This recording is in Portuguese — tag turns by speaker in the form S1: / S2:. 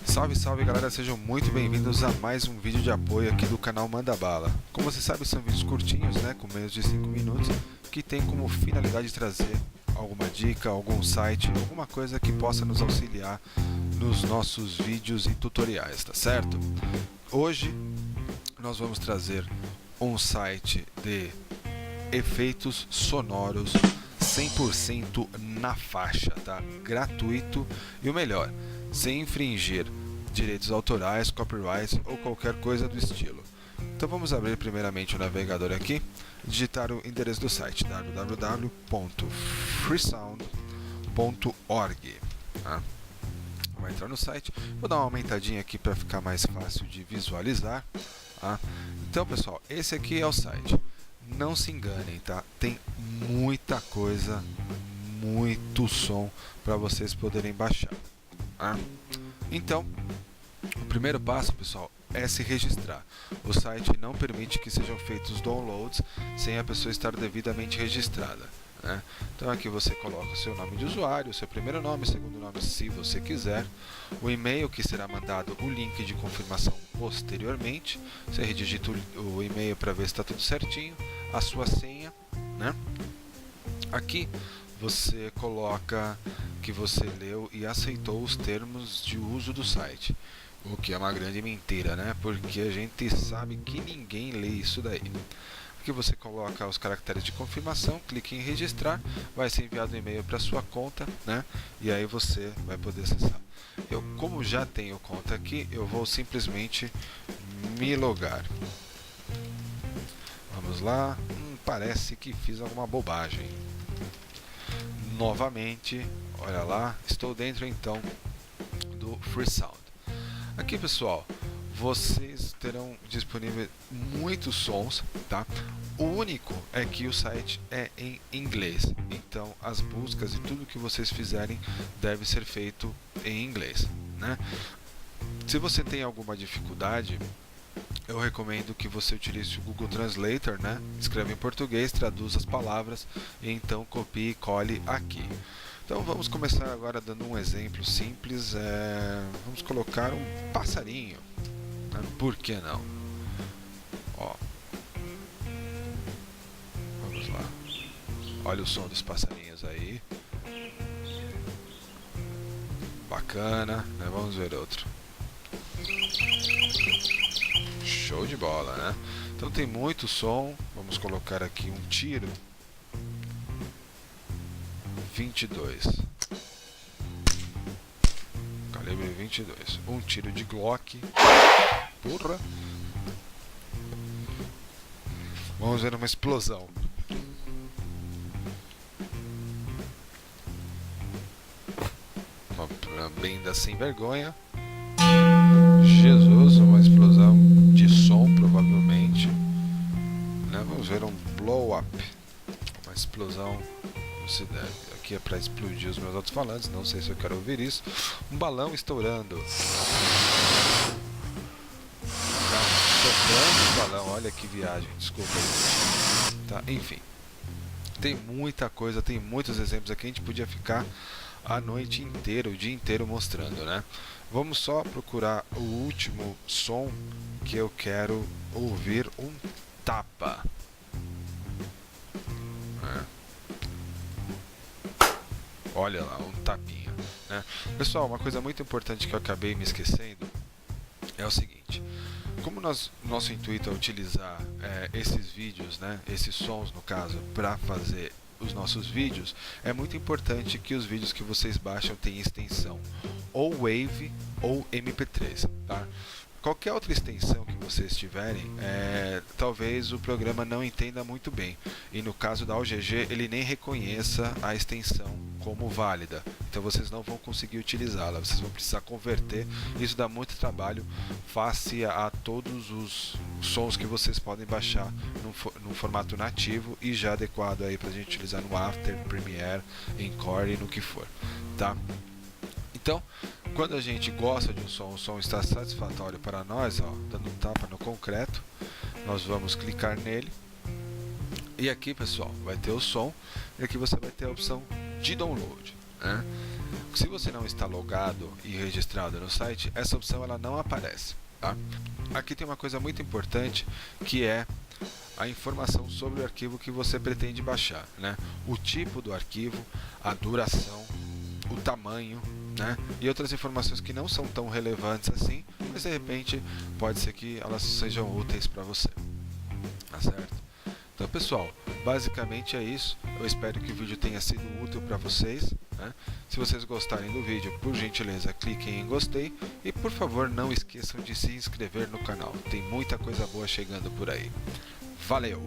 S1: Salve, salve galera, sejam muito bem-vindos a mais um vídeo de apoio aqui do canal Manda Bala. Como você sabe, são vídeos curtinhos, né, com menos de 5 minutos, que tem como finalidade trazer alguma dica, algum site, alguma coisa que possa nos auxiliar nos nossos vídeos e tutoriais, tá certo? Hoje nós vamos trazer um site de efeitos sonoros 100% na faixa, tá? Gratuito e o melhor, sem infringir direitos autorais, copyrights ou qualquer coisa do estilo. Então vamos abrir primeiramente o navegador aqui, digitar o endereço do site www.freesound.org. Tá? Vou entrar no site, vou dar uma aumentadinha aqui para ficar mais fácil de visualizar. Tá? Então pessoal, esse aqui é o site. Não se enganem, tá? Tem muita coisa, muito som para vocês poderem baixar. Tá? Então, o primeiro passo, pessoal, é se registrar. O site não permite que sejam feitos downloads sem a pessoa estar devidamente registrada, né? Então aqui você coloca o seu nome de usuário, o seu primeiro nome, segundo nome, se você quiser, o e-mail que será mandado, o link de confirmação posteriormente. Você redigita o e-mail para ver se está tudo certinho, a sua senha, né? Aqui você coloca que você leu e aceitou os termos de uso do site, o que é uma grande mentira, né? Porque a gente sabe que ninguém lê isso daí. Aqui você coloca os caracteres de confirmação, clique em registrar, vai ser enviado um e-mail para sua conta, né? E aí você vai poder acessar. Eu, como já tenho conta aqui, eu vou simplesmente me logar. Vamos lá. Parece que fiz alguma bobagem. Novamente, olha lá, estou dentro então do Freesound. Aqui, pessoal, vocês terão disponíveis muitos sons, tá? O único é que o site é em inglês, então as buscas e tudo que vocês fizerem deve ser feito em inglês, né? Se você tem alguma dificuldade, eu recomendo que você utilize o Google Translator, né? Escreve em português, traduz as palavras e então copie e cole aqui. Então vamos começar agora dando um exemplo simples. Vamos colocar um passarinho, né? Por que não? Ó. Vamos lá. Olha o som dos passarinhos aí. Bacana, né? Vamos ver outro. Show de bola, né? Então tem muito som. Vamos colocar aqui um tiro 22, calibre 22, um tiro de Glock. Porra! Vamos ver uma explosão. Uma benda sem vergonha. Jesus, uma explosão de som, provavelmente, né? Vamos ver um blow up, uma explosão, não se deve. Aqui é para explodir os meus alto-falantes, não sei se eu quero ouvir isso. Um balão estourando. Soprando o balão, olha que viagem, desculpa aí. Tá, enfim, tem muita coisa, tem muitos exemplos aqui, a gente podia ficar a noite inteira, o dia inteiro mostrando, né? Vamos só procurar o último som que eu quero ouvir, um tapa. Olha lá, um tapinha, né? Pessoal, uma coisa muito importante que eu acabei me esquecendo é o seguinte: como nosso intuito é utilizar esses vídeos, né, esses sons no caso, para fazer os nossos vídeos, é muito importante que os vídeos que vocês baixam tenham extensão ou Wave ou MP3, tá? Qualquer outra extensão que vocês tiverem, talvez o programa não entenda muito bem, e no caso da OGG ele nem reconheça a extensão como válida, então vocês não vão conseguir utilizá-la, vocês vão precisar converter. Isso dá muito trabalho face a todos os sons que vocês podem baixar no formato nativo e já adequado aí para a gente utilizar no After, Premiere, Encore e no que for, tá? Então, quando a gente gosta de um som, o som está satisfatório para nós, ó, dando um tapa no concreto, nós vamos clicar nele. E aqui, pessoal, vai ter o som, e aqui você vai ter a opção de download, né? se você não está logado e registrado no site, essa opção ela não aparece. Tá? Aqui tem uma coisa muito importante, que é a informação sobre o arquivo que você pretende baixar, né? O tipo do arquivo, a duração, o tamanho, né? E outras informações que não são tão relevantes assim, mas de repente pode ser que elas sejam úteis para você. Tá certo? Então, pessoal, basicamente é isso. Eu espero que o vídeo tenha sido útil para vocês, né? Se vocês gostarem do vídeo, por gentileza, cliquem em gostei e, por favor, não esqueçam de se inscrever no canal. Tem muita coisa boa chegando por aí. Valeu!